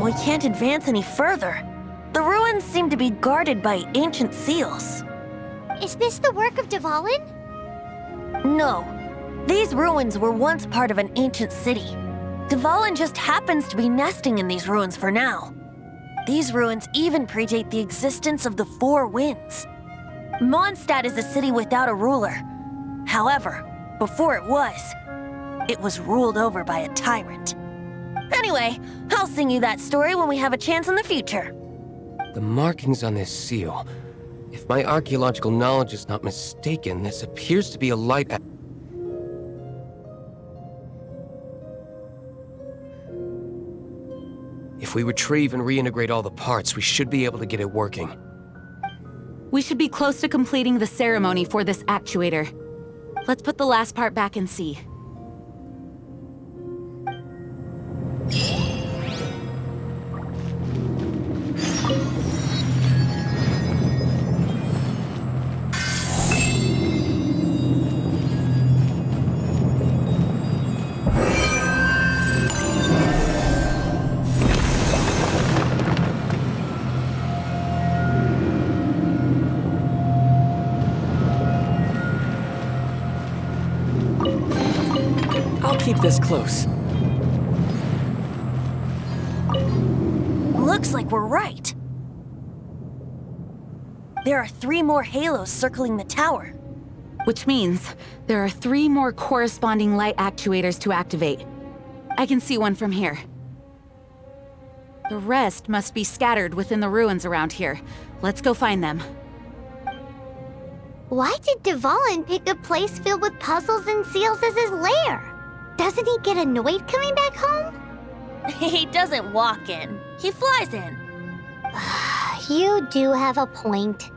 We can't advance any further. The ruins seem to be guarded by ancient seals. Is this the work of Dvalin? No. These ruins were once part of an ancient city. Dvalin just happens to be nesting in these ruins for now. These ruins even predate the existence of the Four Winds. Mondstadt is a city without a ruler. However, before it was ruled over by a tyrant. Anyway, I'll sing you that story when we have a chance in the future. The markings on this seal. If my archaeological knowledge is not mistaken, this appears to be a light. If we retrieve and reintegrate all the parts, we should be able to get it working. We should be close to completing the ceremony for this actuator. Let's put the last part back and see. Keep this close. Looks like we're right. There are 3 more halos circling the tower. Which means there are 3 more corresponding light actuators to activate. I can see one from here. The rest must be scattered within the ruins around here. Let's go find them. Why did Dvalin pick a place filled with puzzles and seals as his lair? Doesn't he get annoyed coming back home? He doesn't walk in. He flies in. You do have a point.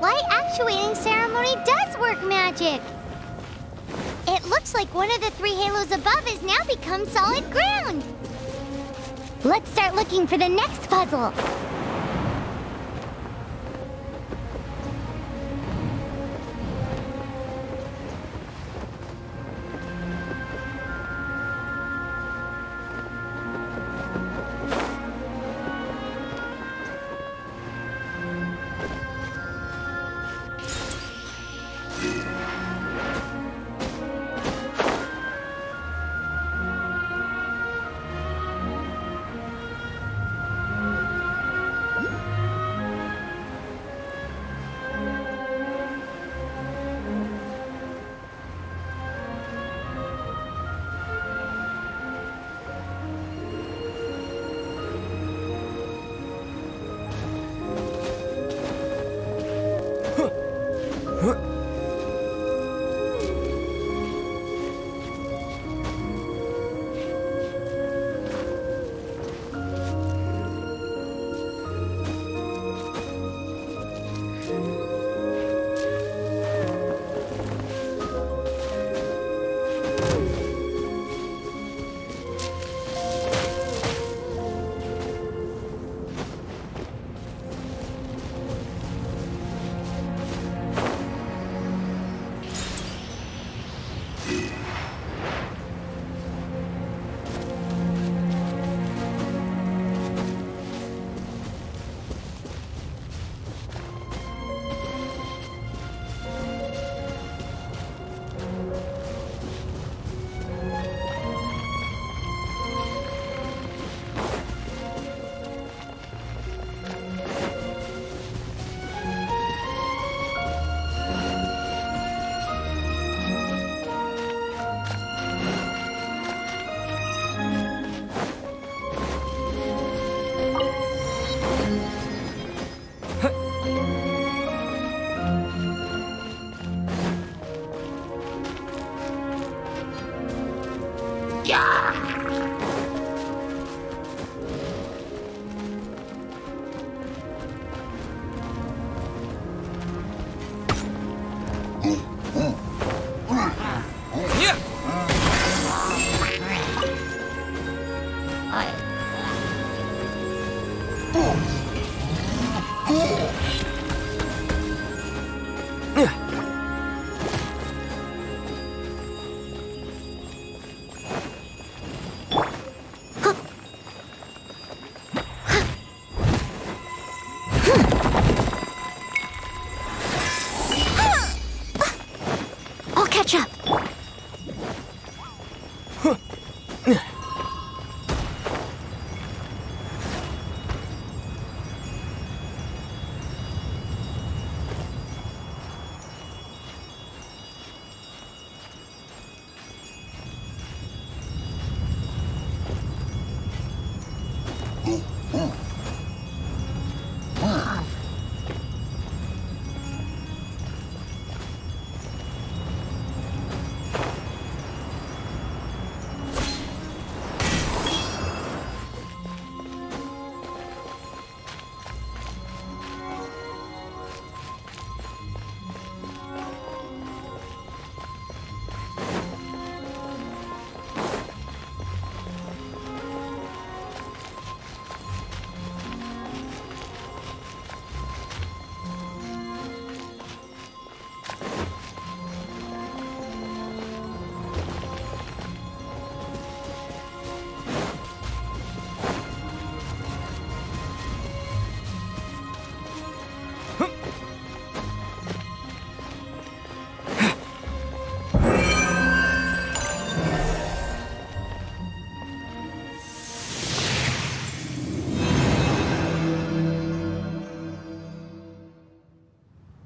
light actuating ceremony does work magic! It looks like one of the three halos above has now become solid ground! Let's start looking for the next puzzle!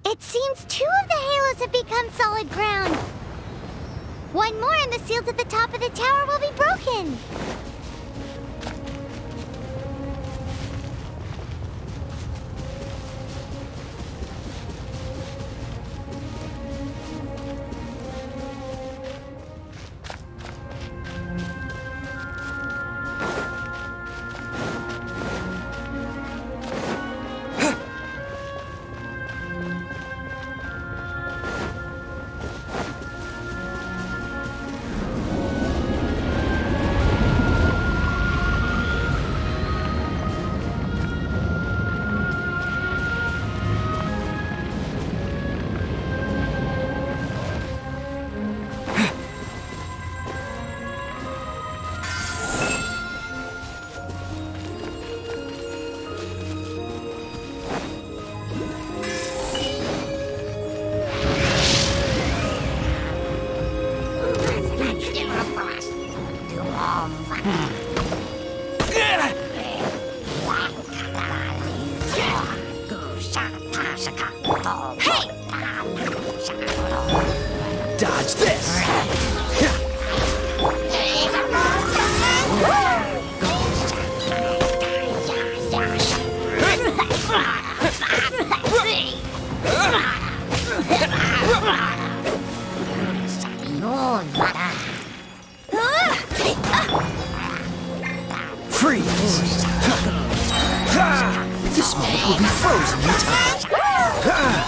It seems two of the halos have become solid ground. One more and the seals at the top of the tower will be broken. Dodge this! Freeze! This moment will be frozen in time.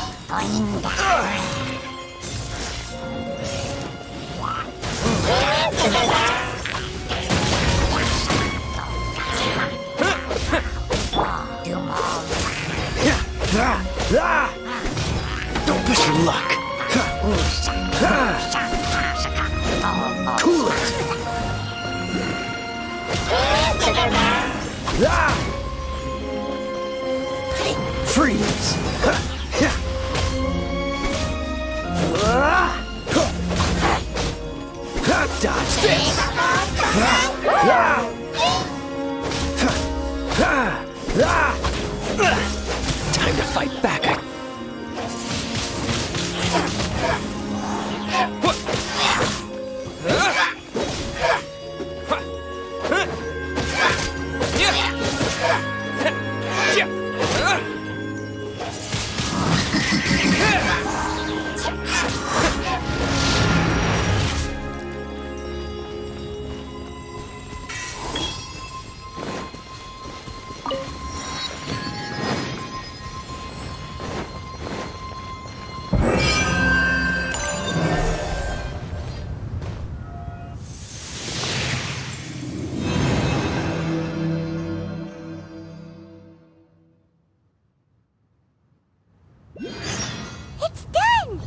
Don't push your luck. Cool it. Freeze. Dodge this. Time to fight back. It's done!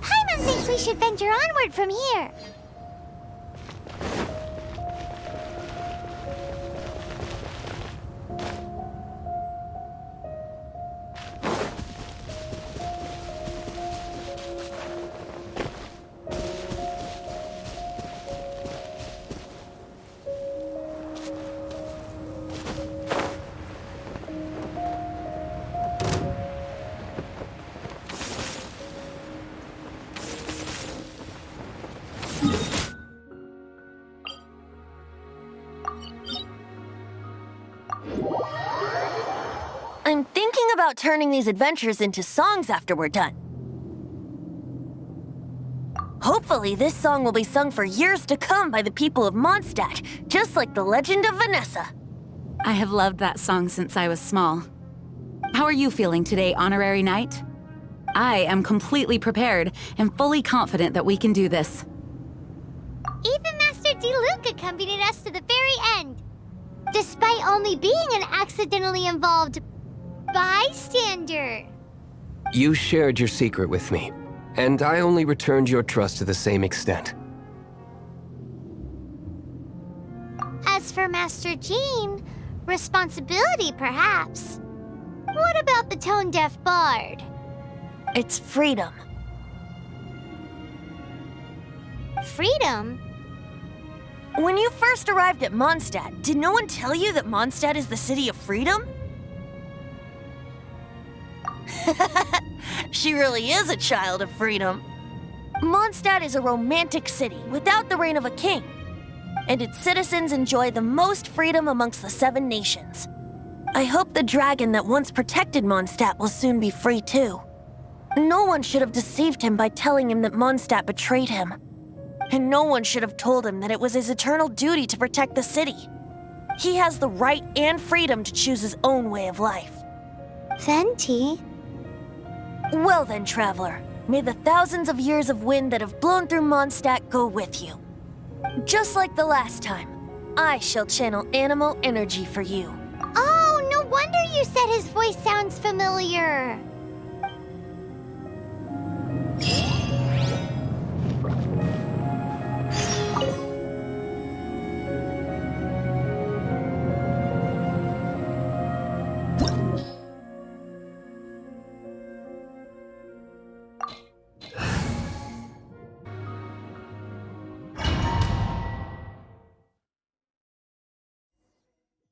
Paimon thinks we should venture onward from here. I'm thinking about turning these adventures into songs after we're done. Hopefully, this song will be sung for years to come by the people of Mondstadt, just like the legend of Vanessa. I have loved that song since I was small. How are you feeling today, Honorary Knight? I am completely prepared and fully confident that we can do this. Even Master Diluc accompanied us to the very end, despite only being an accidentally involved bystander. You shared your secret with me, and I only returned your trust to the same extent. As for Master Jean, responsibility perhaps. What about the tone-deaf bard? It's freedom. Freedom? When you first arrived at Mondstadt, did no one tell you that Mondstadt is the city of freedom? She really is a child of freedom. Mondstadt is a romantic city without the reign of a king, and its citizens enjoy the most freedom amongst the 7 nations. I hope the dragon that once protected Mondstadt will soon be free too. No one should have deceived him by telling him that Mondstadt betrayed him. And no one should have told him that it was his eternal duty to protect the city. He has the right and freedom to choose his own way of life. Venti? Well then, traveler, may the thousands of years of wind that have blown through Mondstadt go with you. Just like the last time, I shall channel animal energy for you. Oh, no wonder you said his voice sounds familiar.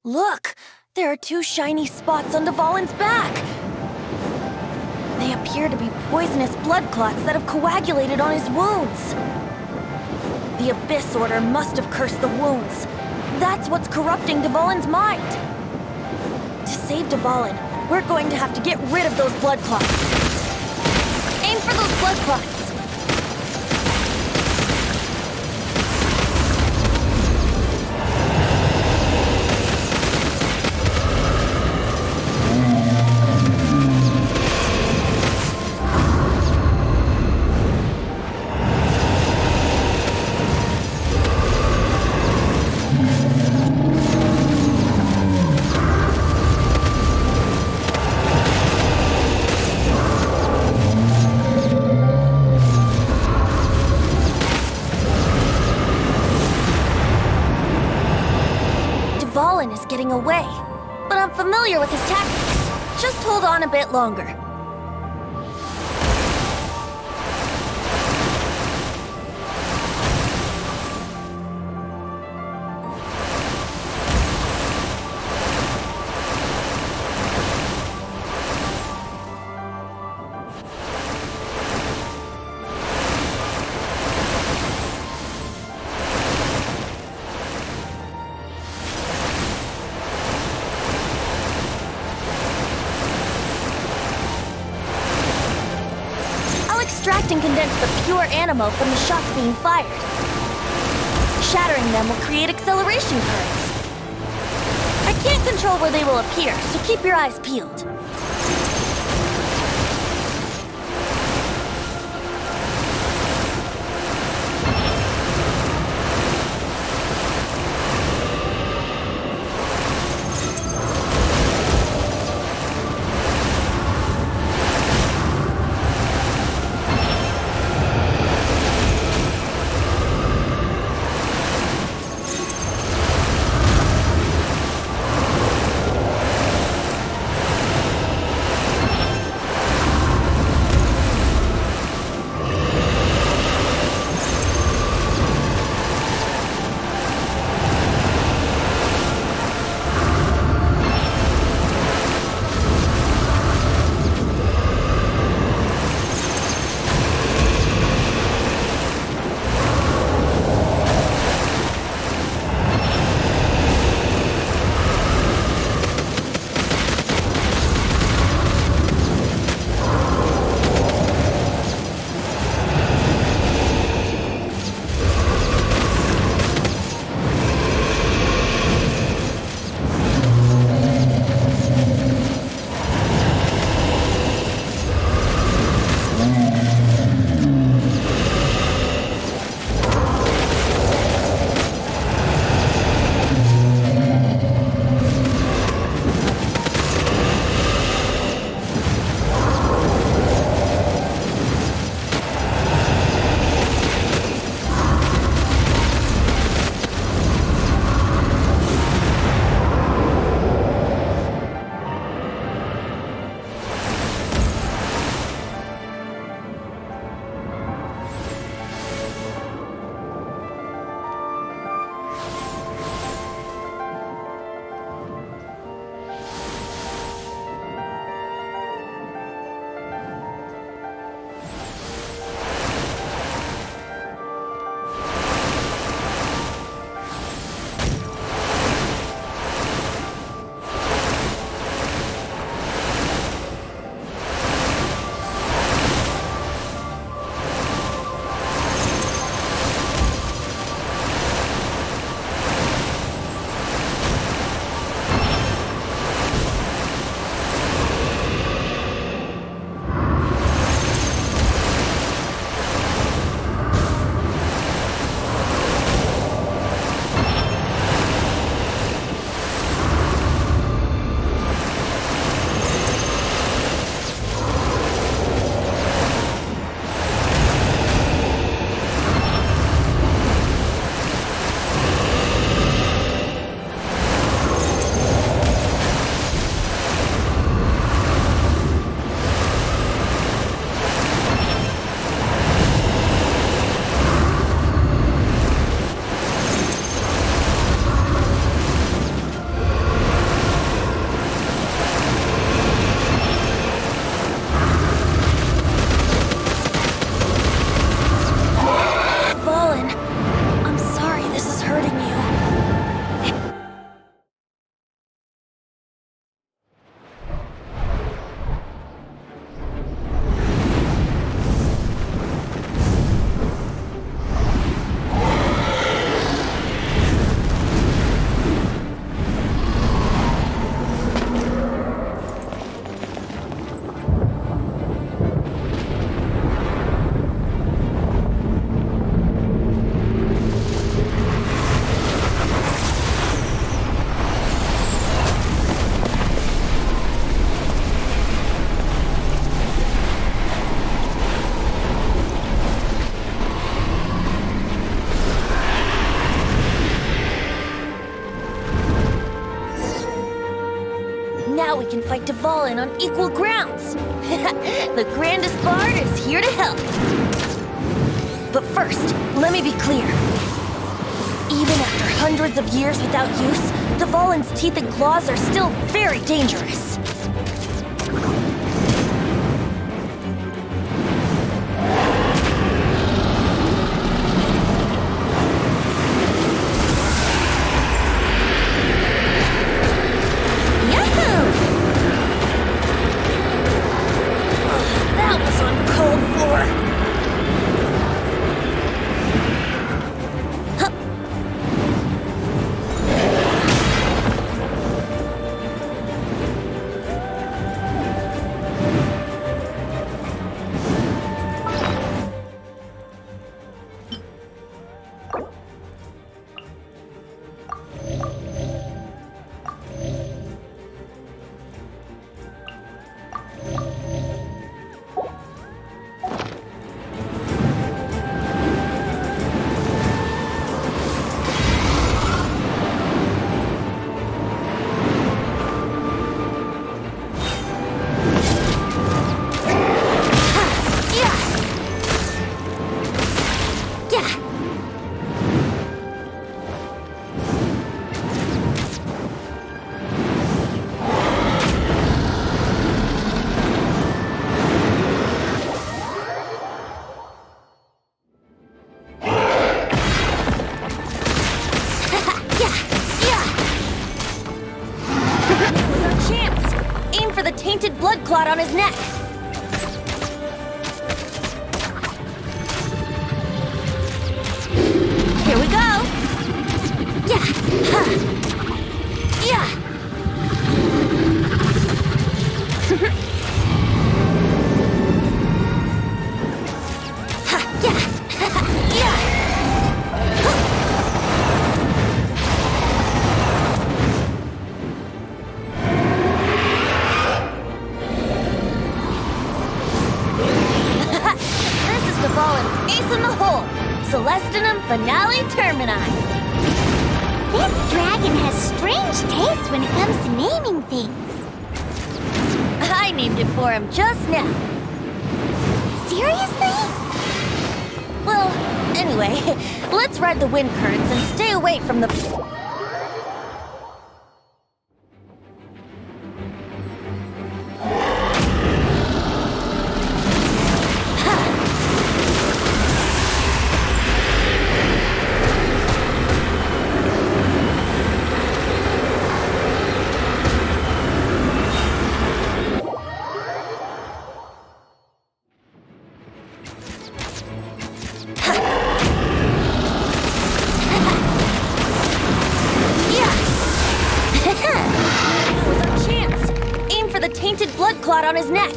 Look! There are 2 shiny spots on Dvalin's back! They appear appear to be poisonous blood clots that have coagulated on his wounds. The Abyss Order must have cursed the wounds. That's what's corrupting Dvalin's mind. To save Dvalin, we're going to have to get rid of those blood clots. Aim for those blood clots. Dvalin is getting away, but I'm familiar with his tactics. Just hold on a bit longer. Extract and condense the pure animo from the shots being fired. Shattering them will create acceleration currents. I can't control where they will appear, so keep your eyes peeled. fight Dvalin on equal grounds. The grandest bard is here to help. But first, let me be clear. Even after hundreds of years without use, Dvalin's teeth and claws are still very dangerous. That was on cold floor. Tainted blood clot on his neck. Here we go. Yeah. Ha. Yeah. Ha. Yeah. Yeah. Ace in the hole! Celestinum Finale Termini! This dragon has strange taste when it comes to naming things. I named it for him just now. Seriously? Well, anyway, let's ride the wind currents and stay away from the... Tainted blood clot on his neck.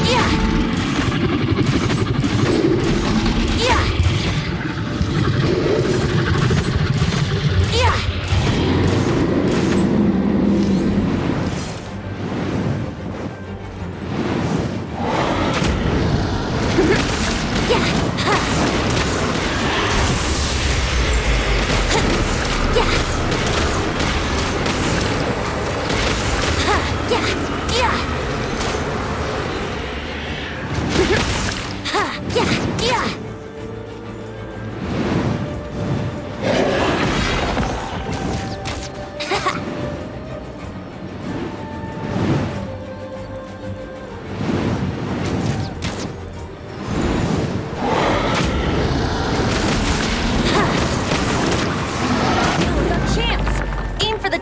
Yeah. Yeah. Yeah.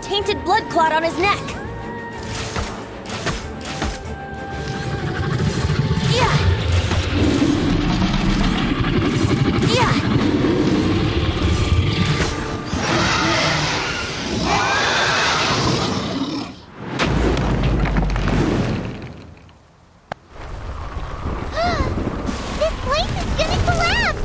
Tainted blood clot on his neck. Yeah. Yeah. This place is gonna collapse!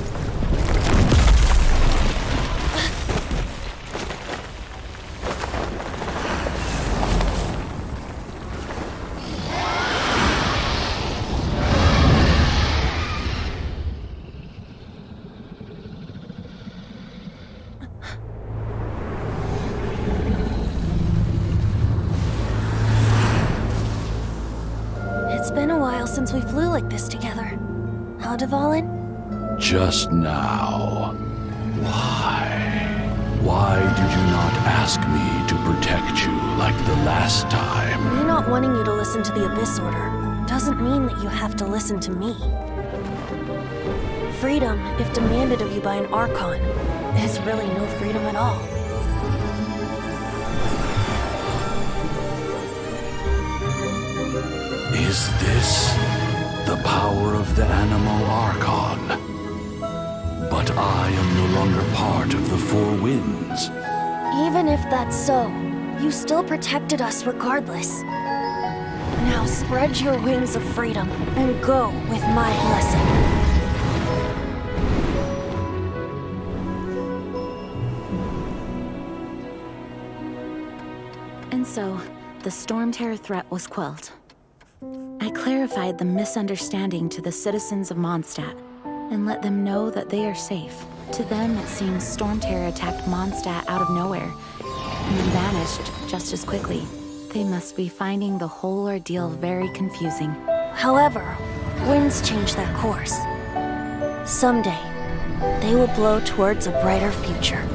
been a while since we flew like this together. Huh, Dvalin? Just now. Why? Why did you not ask me to protect you like the last time? Me not wanting you to listen to the Abyss Order doesn't mean that you have to listen to me. Freedom, if demanded of you by an Archon, is really no freedom at all. Is this the power of the Animal Archon? But I am no longer part of the Four Winds. Even if that's so, you still protected us regardless. Now spread your wings of freedom and go with my blessing. And so, the Storm Terror threat was quelled. I clarified the misunderstanding to the citizens of Mondstadt and let them know that they are safe. To them, it seems Storm Terror attacked Mondstadt out of nowhere and then vanished just as quickly. They must be finding the whole ordeal very confusing. However, winds change their course. Someday, they will blow towards a brighter future.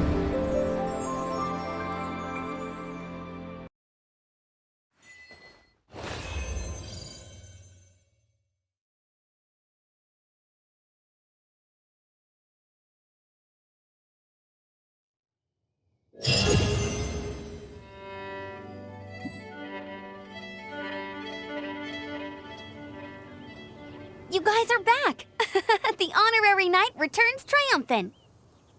You guys are back! The honorary knight returns triumphant.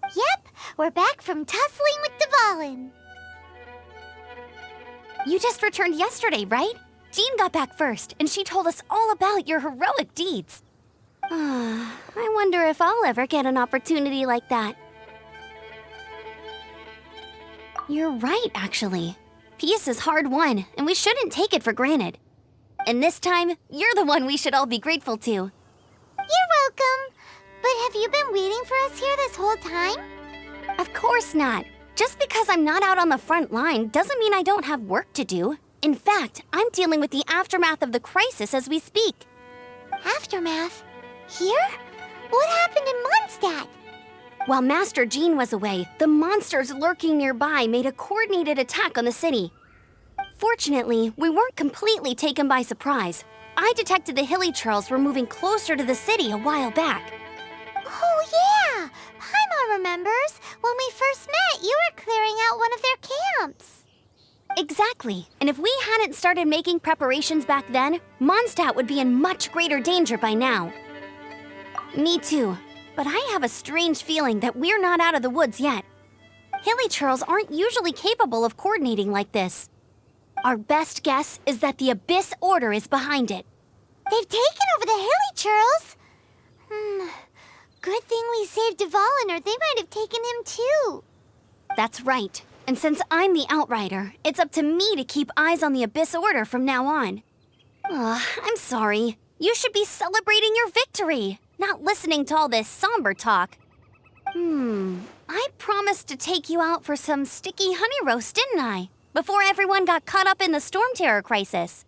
Yep, we're back from tussling with Dvalin. You just returned yesterday, right? Jean got back first, and she told us all about your heroic deeds. I wonder if I'll ever get an opportunity like that. You're right, actually. Peace is hard won, and we shouldn't take it for granted. And this time, you're the one we should all be grateful to. You're welcome. But have you been waiting for us here this whole time? Of course not. Just because I'm not out on the front line doesn't mean I don't have work to do. In fact, I'm dealing with the aftermath of the crisis as we speak. Aftermath? Here? What happened in Mondstadt? While Master Jean was away, the monsters lurking nearby made a coordinated attack on the city. Fortunately, we weren't completely taken by surprise. I detected the Hilly Churls were moving closer to the city a while back. Oh yeah! Paimon remembers. When we first met, you were clearing out one of their camps. Exactly. And if we hadn't started making preparations back then, Mondstadt would be in much greater danger by now. Me too. But I have a strange feeling that we're not out of the woods yet. Hilly Churls aren't usually capable of coordinating like this. Our best guess is that the Abyss Order is behind it. They've taken over the Hilly Churls? Good thing we saved Dvalin, or they might have taken him too. That's right. And since I'm the Outrider, it's up to me to keep eyes on the Abyss Order from now on. I'm sorry. You should be celebrating your victory, not listening to all this somber talk. I promised to take you out for some sticky honey roast, didn't I? Before everyone got caught up in the Storm Terror crisis.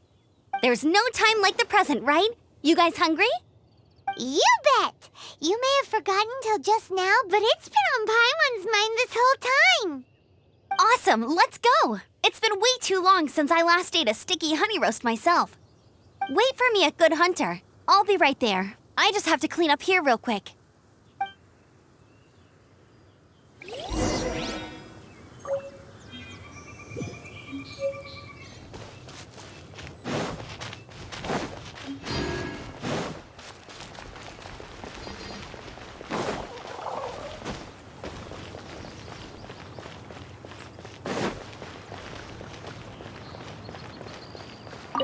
There's no time like the present, right? You guys hungry? You bet! You may have forgotten till just now, but it's been on Paimon's mind this whole time. Awesome, let's go! It's been way too long since I last ate a sticky honey roast myself. Wait for me at Good Hunter. I'll be right there. I just have to clean up here real quick.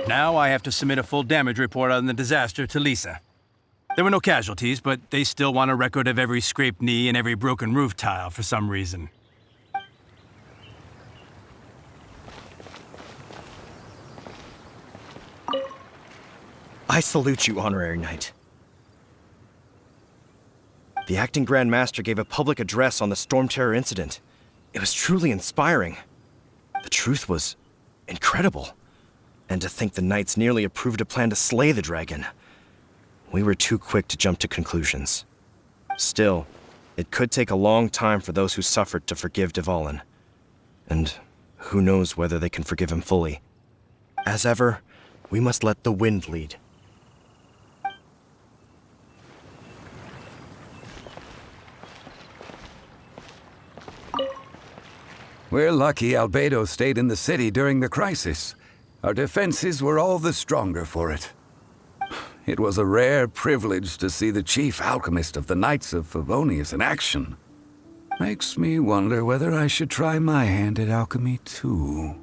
Now I have to submit a full damage report on the disaster to Lisa. There were no casualties, but they still want a record of every scraped knee and every broken roof tile for some reason. I salute you, Honorary Knight. The Acting Grand Master gave a public address on the Storm Terror incident. It was truly inspiring. The truth was incredible. And to think the knights nearly approved a plan to slay the dragon. We were too quick to jump to conclusions. Still, it could take a long time for those who suffered to forgive Dvalin. And who knows whether they can forgive him fully. As ever, we must let the wind lead. We're lucky Albedo stayed in the city during the crisis. Our defenses were all the stronger for it. It was a rare privilege to see the chief alchemist of the Knights of Favonius in action. Makes me wonder whether I should try my hand at alchemy too.